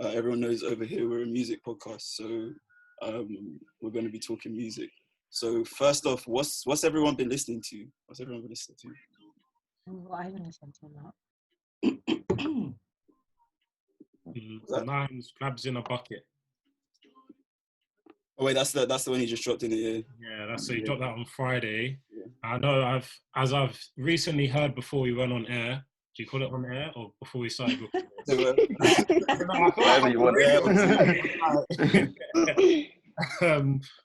Everyone knows over here we're a music podcast, so we're going to be talking music. So first off, what's everyone been listening to? What's everyone been listening to? Well, I haven't listened to that. Nines, Crabs in a Bucket. Oh wait, that's the one he just dropped in the air. Yeah, that's so he dropped that on Friday. Yeah. I know I've recently heard before we went on air. Do you call it on air or before we started recording? Whatever you want.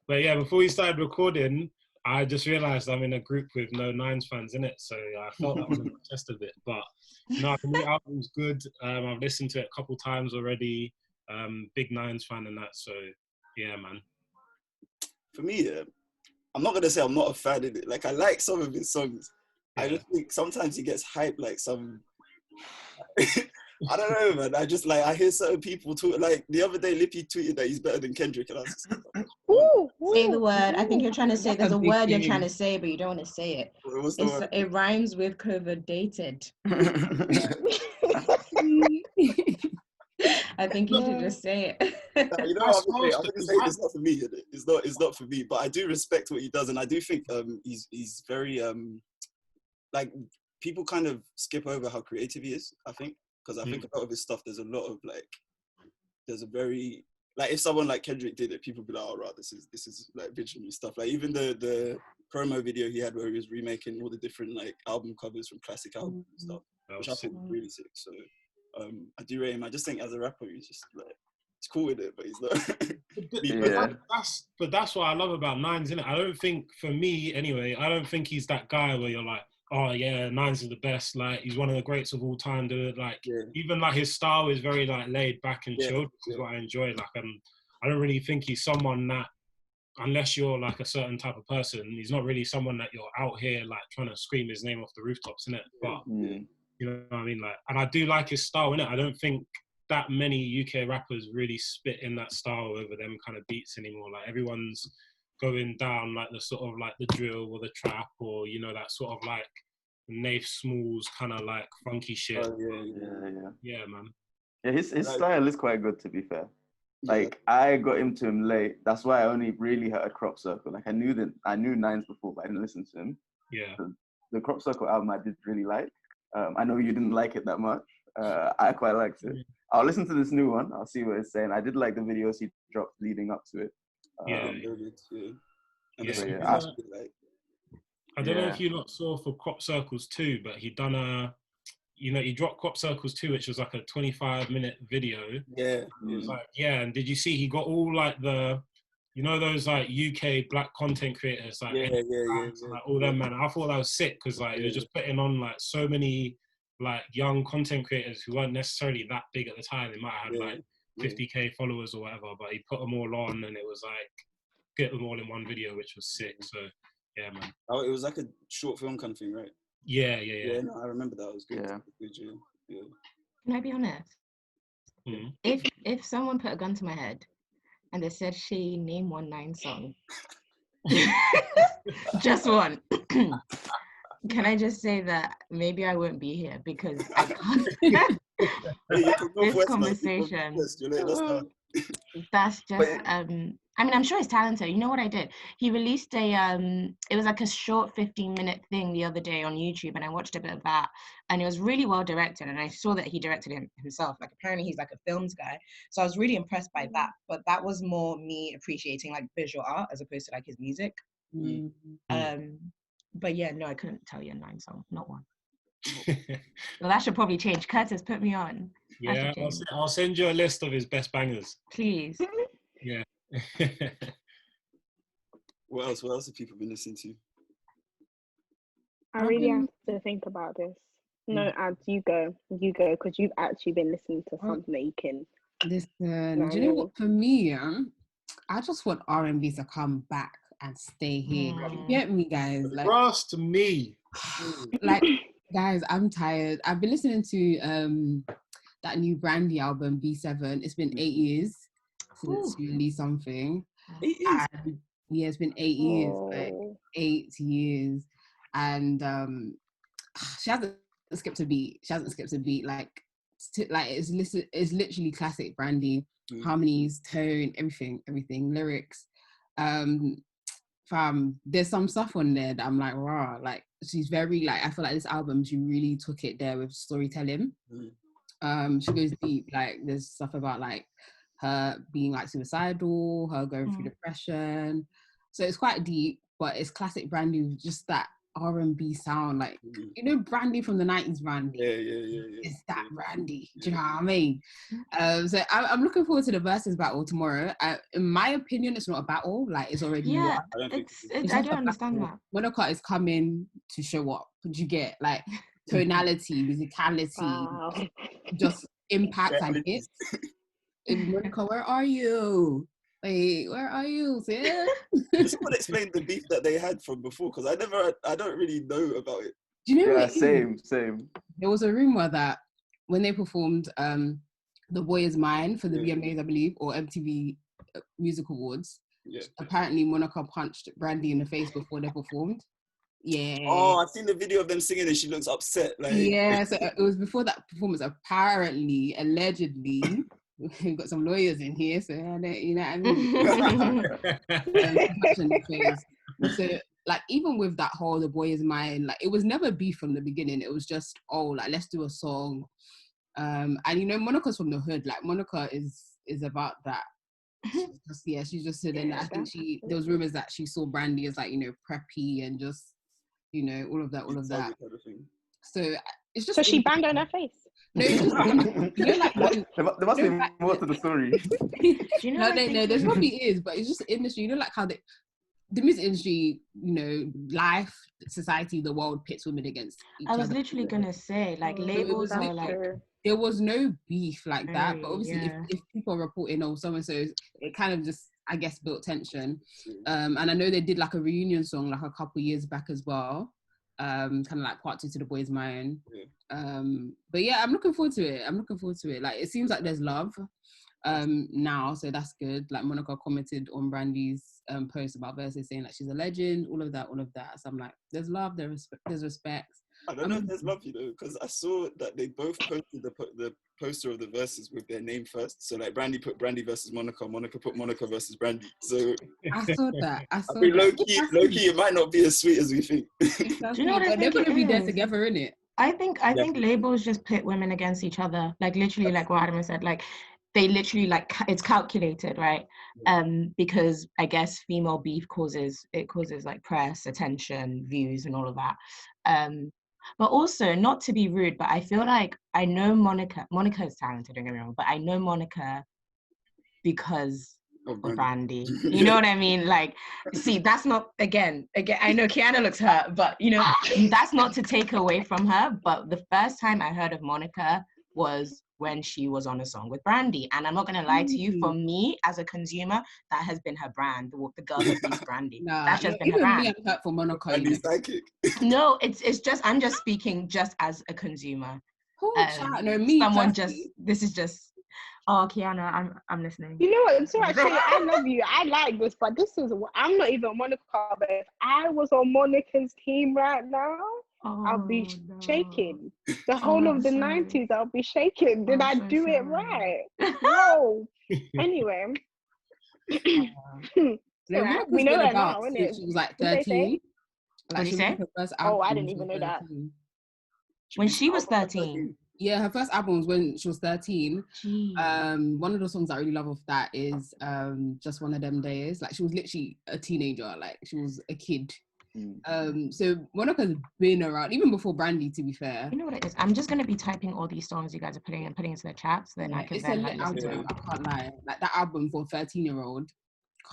But yeah, before we started recording, I just realised I'm in a group with no Nines fans in it, so I felt that on my chest a bit. But no, the new album's good. I've listened to it a couple times already. Big Nines fan and that, so yeah, man. For me, I'm not gonna say I'm not a fan of it. Like, I like some of his songs. Yeah. I just think sometimes he gets hyped like some. I don't know, man. I hear certain people talk. Like the other day, Lippy tweeted that he's better than Kendrick, and I was just like, say the word. I think you're trying to say there's a word you're trying to say, but you don't want to say it. It rhymes with COVID dated. I think you should just say it. You know what I'm saying? It's not for me. It's not for me. But I do respect what he does, and I do think he's very like, people kind of skip over how creative he is. I think because I think a lot of his stuff, there's a a very, like, if someone like Kendrick did it, people would be like, oh right, this is like visionary stuff. Like even the promo video he had where he was remaking all the different like album covers from classic albums and stuff, which I think was really sick. So I do rate him. I just think as a rapper, he's just like, he's cool with it, but he's not. But that's what I love about Nines, innit? I don't think, for me anyway, I don't think he's that guy where you're like, oh yeah, Nines is the best. Like, he's one of the greats of all time. Dude. Like, even like his style is very like laid back and chilled, which is what I enjoy. Like, I don't really think he's someone that, unless you're like a certain type of person, he's not really someone that you're out here like trying to scream his name off the rooftops, innit? But you know what I mean? Like, and I do like his style, innit? I don't think that many UK rappers really spit in that style over them kind of beats anymore. Like, everyone's going down like the sort of like the drill or the trap, or, you know, that sort of like Nath Smalls kind of like funky shit. Yeah, man. Yeah, his style is quite good, to be fair. Like, I got into him late. That's why I only really heard Crop Circle. Like, I knew Nines before, but I didn't listen to him. Yeah. The Crop Circle album I did really like. I know you didn't like it that much. I quite liked it. I'll listen to this new one. I'll see what it's saying. I did like the videos he dropped leading up to it. I don't know if you lot saw for Crop Circles 2, but he dropped Crop Circles 2, which was like a 25-minute video. Yeah. It was like, and did you see he got all like the, you know, those like UK black content creators, like, like all them, man. I thought that was sick because like it was just putting on like so many like young content creators who weren't necessarily that big at the time. They might have had like 50k followers or whatever, but he put them all on, and it was like get them all in one video, which was sick. So yeah, man. Oh, it was like a short film kind of thing, right? Yeah. No, I remember that. It was good. Yeah. Can I be honest? If someone put a gun to my head and they said, "She name one Nines song," just one. Can I just say that maybe I won't be here because I can't. This conversation. That's just. I mean, I'm sure he's talented. You know what I did? He released it was like a short 15-minute thing the other day on YouTube, and I watched a bit of that, and it was really well directed, and I saw that he directed it himself. Like, apparently he's like a films guy. So I was really impressed by that, but that was more me appreciating like visual art as opposed to like his music. But yeah, no, I couldn't tell you a Nines song, not one. Well, that should probably change. Curtis, put me on. Yeah, I'll send you a list of his best bangers. Please. Yeah. What else have people been listening to? I really have to think about this. No, Ads, you go, because you've actually been listening to something that you can. Listen, do you know what? For me, I just want R&B to come back and stay here. You get me, guys? Like, trust me. Like, guys, I'm tired. I've been listening to that new Brandy album, B7. It's been 8 years since you released something. 8 years? And, yeah, it's been 8 years. Like, 8 years. And she hasn't skipped a beat. Like, like it's literally classic Brandy. Harmonies, tone, everything, lyrics. There's some stuff on there that I'm like, wow, like she's very like, I feel like this album, she really took it there with storytelling. She goes deep, like there's stuff about like her being like suicidal, her going through depression. So it's quite deep, but it's classic Brandy with just that R&B sound, like you know Brandy from the 90s Brandy. Yeah. It's that Brandy. Do you know what I mean? So I'm looking forward to the versus battle tomorrow. In my opinion, it's not a battle. Like it's already won. I don't understand that. Monica is coming to show up. What do you get? Like tonality, musicality, just impact and hits. Monica, where are you? Like, where are you, sis? Does someone explain the beef that they had from before? Because I don't really know about it. Do you know? Yeah, same. There was a rumor that when they performed "The Boy Is Mine" for the VMAs, I believe, or MTV Music Awards, apparently Monica punched Brandy in the face before they performed. Yeah. Oh, I've seen the video of them singing and she looks upset. Like. Yeah, so it was before that performance. Apparently, allegedly. We've got some lawyers in here, so you know what I mean. So, like, even with that whole "The Boy Is Mine," like, it was never beef from the beginning. It was just, like, let's do a song. And you know, Monica's from the hood. Like, Monica is about that. She's just said, and I think there was rumors that she saw Brandy as like, you know, preppy and just, you know, all of that. So it's just. So she banged on her face. No, it's just, you know, like there must be more to the story. No, there probably is, but it's just industry. You know, like how the music industry, you know, life, society, the world pits women against each other. I was literally gonna say, like, labels are like. There was no beef like that, but obviously, if people are reporting, oh, so and so, it kind of just, I guess, built tension. And I know they did like a reunion song like a couple years back as well. Kind of like part 2 to "The Boy Is Mine." But yeah, I'm looking forward to it. Like, it seems like there's love now, so that's good. Like, Monica commented on Brandy's post about Versus saying that she's a legend, all of that. So I'm like, there's love, there's respect. I don't know if there's love, you know, because I saw that they both posted the poster of the verses with their name first. So like Brandy put Brandy versus Monica put Monica versus Brandy. So I saw that. I mean, low key, it might not be as sweet as we think. Do you know what I think? They're gonna be there together, innit? I think labels just pit women against each other. Like, literally, like what Adama said, like they literally, like, it's calculated, right? Because I guess female beef causes like press, attention, views, and all of that. But also, not to be rude, but I feel like I know Monica is talented, don't get me wrong, but I know Monica because of Brandy. You know what I mean? Like, see, that's not, again, I know Keanna looks hurt, but, you know, that's not to take away from her. But the first time I heard of Monica was when she was on a song with Brandy. And I'm not going to lie to you, for me as a consumer, that has been her brand. The girl that beats Brandy. That's just been her brand. Me, I'm hurt for Monica. No, it's just, I'm just speaking just as a consumer. This is just, oh, Keanna, I'm listening. You know what? So actually, I love you. I like this, but I'm not even Monica. But if I was on Monica's team right now, I'll be shaking. The whole of the 90s, I'll be shaking. Did I do it right? No. Anyway. We know that now, innit? She was like 13. What did you say? I didn't even know that. When she was 13. Yeah, her first album was when she was 13. One of the songs I really love of that is Just One of Them Days. Like, she was literally a teenager, like she was a kid. So Monica's been around even before Brandy, to be fair. You know what it is? I'm just gonna be typing all these songs you guys are putting into the chat, so then I can then album, I can't lie. Like, that album for a 13-year-old,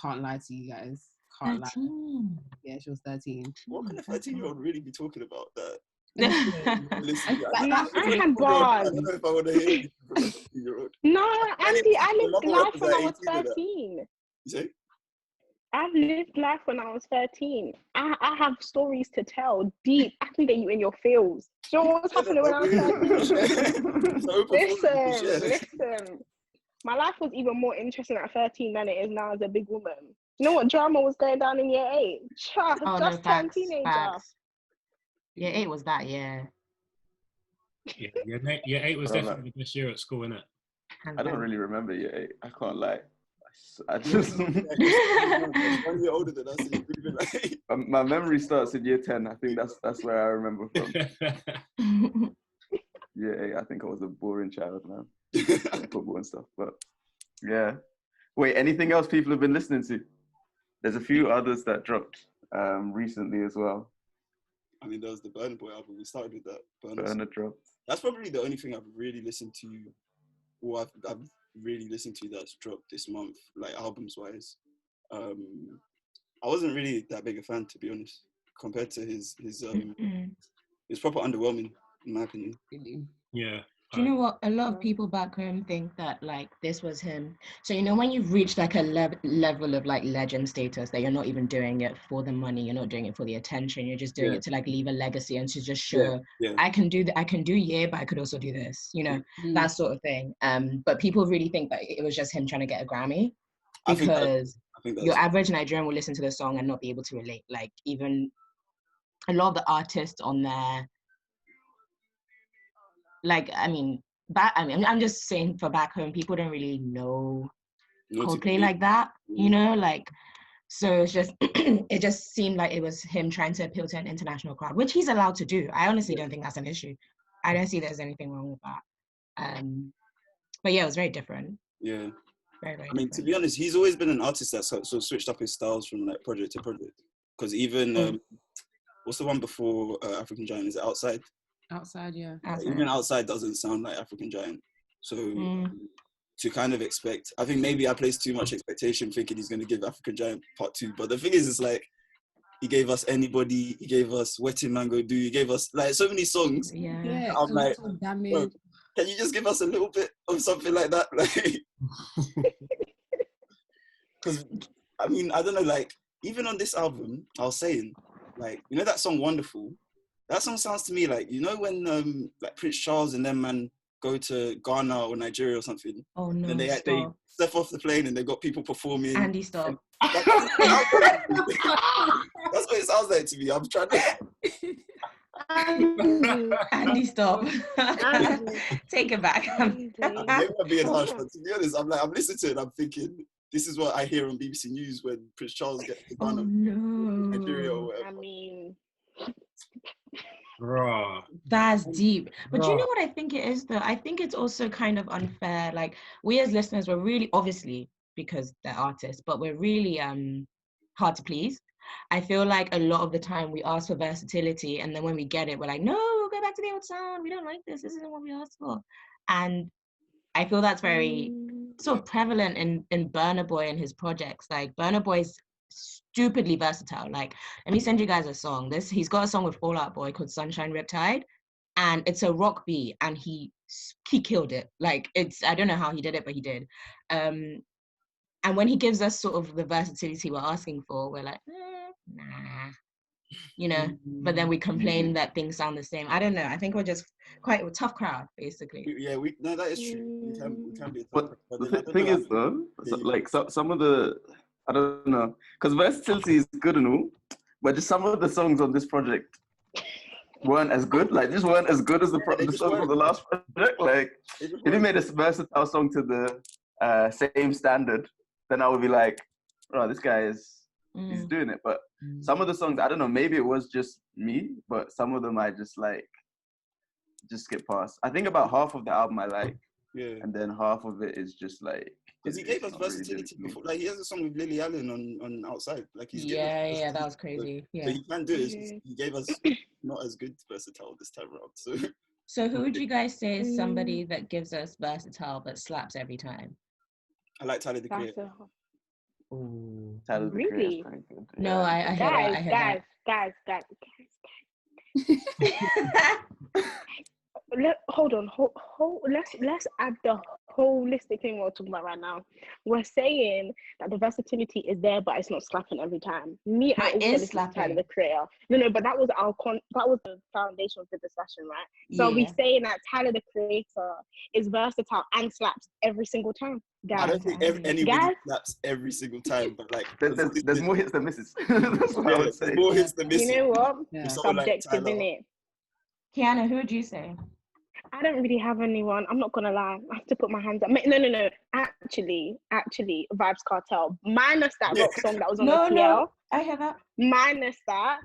can't lie to you guys. Can't 13. Lie. Yeah, she was 13. What can a 13-year-old really be talking about that? Listen, I don't know if I want to hear it from a 13-year-old. No, Andy, I lived life when I was 13. You say? I've lived life when I was 13. I have stories to tell, deep. I can get you in your feels. Do you know what was happening when I was 13? Listen. My life was even more interesting at 13 than it is now as a big woman. You know what drama was going down in year 8? Just turned teenager. Facts. Year 8 was that, yeah. Yeah, year 8 was definitely the best year at school, innit? I don't really remember year 8. I can't lie. I just 1 year older than us. my memory starts in year 10. I think that's where I remember from. Year 8, I think I was a boring child, man. Football and stuff, but yeah. Wait, anything else people have been listening to? There's a few others that dropped recently as well. I mean, there was the Burna Boy album. We started with that. Burna dropped. That's probably the only thing I've really listened to, or I've really listened to that's dropped this month, like albums-wise. I wasn't really that big a fan, to be honest, compared to his proper underwhelming, in my opinion. Yeah. Do you know what? A lot of people back home think that like this was him. So you know when you've reached like a level of like legend status, that you're not even doing it for the money, you're not doing it for the attention, you're just doing it to like leave a legacy and to just show I can do but I could also do this, you know, that sort of thing. But people really think that it was just him trying to get a Grammy, because I think your average Nigerian will listen to the song and not be able to relate. Like even a lot of the artists on there. Like, I'm just saying for back home, people don't really know Coldplay like that, you know, like, so it's just, it just seemed like it was him trying to appeal to an international crowd, which he's allowed to do. I honestly don't think that's an issue. I don't see there's anything wrong with that. But yeah, it was very different. Yeah. Very, very I mean, different. to be honest, he's always been an artist that sort of switched up his styles from like project to project. Because even, what's the one before African Giant? Is it Outside? Outside, yeah. Even Outside doesn't sound like African Giant. So to kind of expect, I think maybe I placed too much expectation thinking he's going to give African Giant Part 2. But the thing is, it's like, he gave us Anybody, he gave us Wetting Mango Do, he gave us like so many songs. Yeah. I'm like, bro, can you just give us a little bit of something like that? Like, because, I mean, I don't know, like, even on this album, I was saying, like, you know that song Wonderful? That song sounds to me like, you know when like Prince Charles and them man go to Ghana or Nigeria or something, oh no, and they step off the plane and they got people performing. Andy, stop. That's what it sounds like to me. I'm trying to... Andy, stop. Take it back. Maybe I'm being harsh, but to be honest, I'm listening to it and I'm thinking, this is what I hear on BBC News when Prince Charles gets to Ghana, Nigeria or whatever. I mean... Bruh. That's deep. But you know what I think it is though? I think it's also kind of unfair. Like we as listeners were really, obviously because they're artists, but we're really hard to please. I feel like a lot of the time we ask for versatility, and then when we get it, we're like, no, we'll go back to the old sound. We don't like this. This isn't what we asked for. And I feel that's very sort of prevalent in Burna Boy and his projects. Like Burna Boy's stupidly versatile. Like, let me send you guys a song. He's got a song with Fall Out Boy called Sunshine Riptide, and it's a rock beat, and he killed it. Like, I don't know how he did it, but he did. And when he gives us sort of the versatility we're asking for, we're like, nah, you know. But then we complain that things sound the same. I don't know. I think we're just quite a tough crowd, basically. Yeah, no, that is true. We can be a tough crowd. But the thing is, though, like some of the, I don't know, because versatility is good and all, but just some of the songs on this project weren't as good. Like, just weren't as good as the songs on the last project. Like, if he made a versatile song to the same standard, then I would be like, oh, this guy he's doing it. But some of the songs, I don't know, maybe it was just me, but some of them I just skip past. I think about half of the album I like, and then half of it is just like, because he gave us versatility before. Like, he has a song with Lily Allen on Outside. Like, he's that was crazy. So he can do it. He gave us not as good versatile this time around. So who would you guys say is somebody that gives us versatile but slaps every time? I like Tyler, the Creator. Ooh, Tyler, the Really? Creator is pretty good. No, I hear that. Hold on. Let's add the holistic thing we're talking about right now. We're saying that the versatility is there, but it's not slapping every time. I also listen to Tyler, the Creator. No, but that was that was the foundation of the discussion, right? So we saying that Tyler, the Creator, is versatile and slaps every single time. Guys, I don't think anybody slaps every single time, but like there's more hits than misses. That's what I would say. More hits than misses. You know what? Yeah. Subjective, innit? Keanna, who would you say? I don't really have anyone. I'm not gonna lie. I have to put my hands up. No. Actually, Vibes Cartel. Minus that rock song that was on the PL. No, I hear that. Minus that.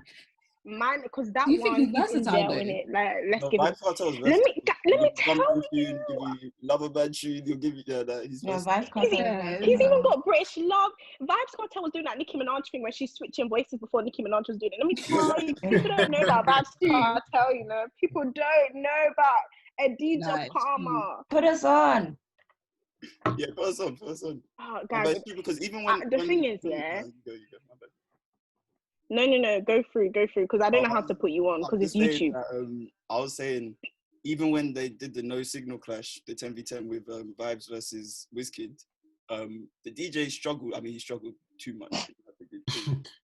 Because that Do you think one he's he's in versatile jail in though? it. Like, let's No, give it. Vibes Cartel's Let me tell Tune, you. give you Lover Band tune, he'll give you that. He's Yeah, versatile. Vibes Cartel. He's even got British love. Vibes Cartel was doing that Nicki Minaj thing where she's switching voices before Nicki Minaj was doing it. Let me tell you, people don't know about Vibes Cartel, you know. People don't know about a DJ Palmer. Put us on. Yeah, put us on. Oh, But guys, it's true because even when the thing is, yeah. You go, my bad. No, go through, because I don't know how to put you on, because it's YouTube. That, I was saying, even when they did the No Signal clash, the 10v10 with Vibes versus Wizkid, the DJ struggled. I mean, he struggled too much.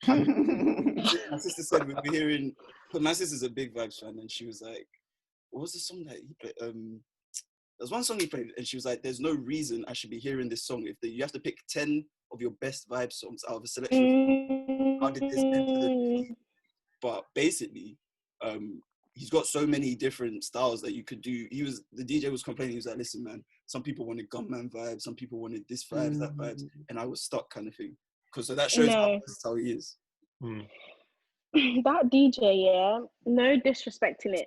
My sister said we'd be hearing, because my sister's a big Vibes fan, and she was like, what was the song that he played? There's one song he played, and she was like, there's no reason I should be hearing this song. You have to pick 10 of your best Vibe songs out of a selection. How did this enter the... But basically, he's got so many different styles that you could do. The DJ was complaining, he was like, listen, man, some people wanted Gunman vibes, some people wanted this vibes, that vibes, and I was stuck kind of thing. So that shows how he is. That DJ, yeah, no disrespecting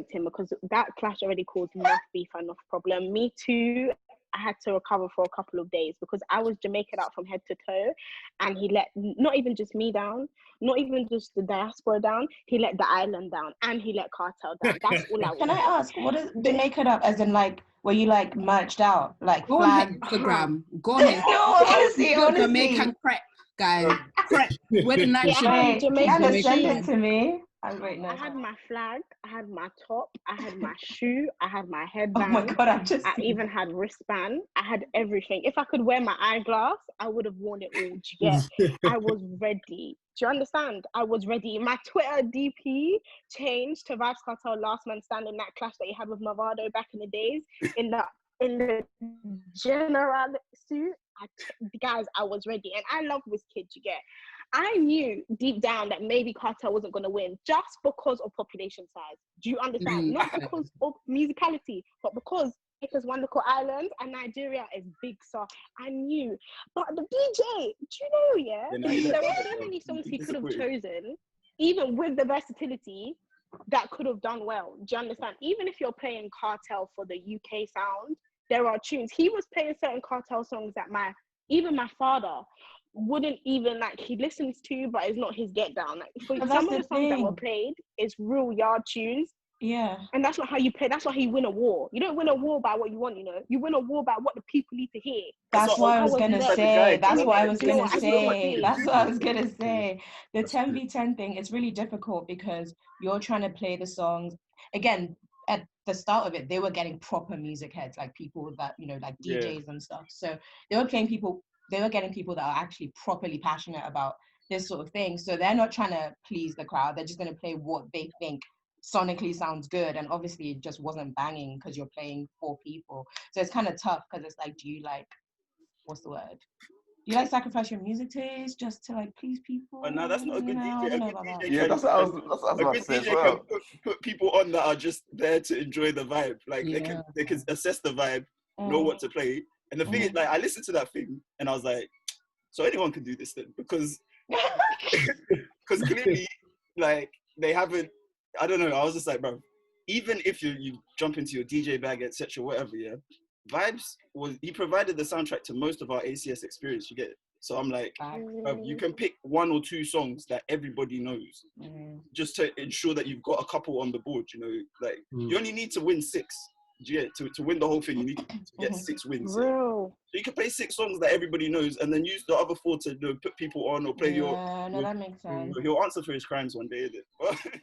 him, because that clash already caused enough beef and enough problem. Me too, I had to recover for a couple of days because I was Jamaican out from head to toe, and he let not even just me down, not even just the diaspora down, he let the island down, and he let Cartel down. That's all I want. Can I ask, what is Jamaican up, as in like, were you like merged out, like go flag? on Instagram, go on Instagram. No, I want to see. Jamaican crep, guys. Crep. Where the night Keanna, send it to me. I had my flag, I had my top, I had my shoe, I had my headband. Oh my God, I even had wristband. I had everything. If I could wear my eyeglass, I would have worn it all. I was ready. Do you understand? I was ready. My Twitter DP changed to Vibes Cartel Last Man Standing, that clash that you had with Movado back in the days, in the general suit. Guys, I was ready. And I love Wizkid, you get. I knew deep down that maybe Cartel wasn't going to win just because of population size. Do you understand? Not because of musicality, but because it was one little island and Nigeria is big. So I knew. But the DJ, do you know, there were so many songs he could have chosen, even with the versatility, that could have done well. Do you understand? Even if you're playing Cartel for the UK sound, there are tunes. He was playing certain Cartel songs that even my father wouldn't even, like, he listens to, but it's not his get down. Like, for some of the songs that were played, it's real yard tunes. Yeah. And that's not how you play. That's not how you win a war. You don't win a war by what you want, you know. You win a war by what the people need to hear. That's what I was gonna say. That's what I was gonna say. That's what I was gonna say. The 10v10 thing is really difficult because you're trying to play the songs. Again, at the start of it, they were getting proper music heads, like people that, you know, like DJs and stuff. So they were getting people that are actually properly passionate about this sort of thing. So they're not trying to please the crowd. They're just going to play what they think sonically sounds good. And obviously it just wasn't banging because you're playing for people. So it's kind of tough because it's like, do you like, what's the word? Do you like sacrifice your music taste just to like please people? But no, that's not a good DJ. I don't know about that. Yeah, that's what I was about to say as well. Put people on that are just there to enjoy the vibe. Like they can assess the vibe, know what to play. And the thing is, like, I listened to that thing and I was like, so anyone can do this then, because clearly, like, they haven't. I don't know. I was just like, bro, even if you jump into your DJ bag, etc., whatever, yeah. Vibes he provided the soundtrack to most of our ACS experience. You get it? So I'm like, you can pick one or two songs that everybody knows, just to ensure that you've got a couple on the board. You know, like you only need to win 6. Yeah, to win the whole thing, you need to get 6 wins. Yeah. So you can play 6 songs that everybody knows, and then use the other 4 to put people on or play your. No, that makes sense. He'll answer for his crimes one day, isn't it?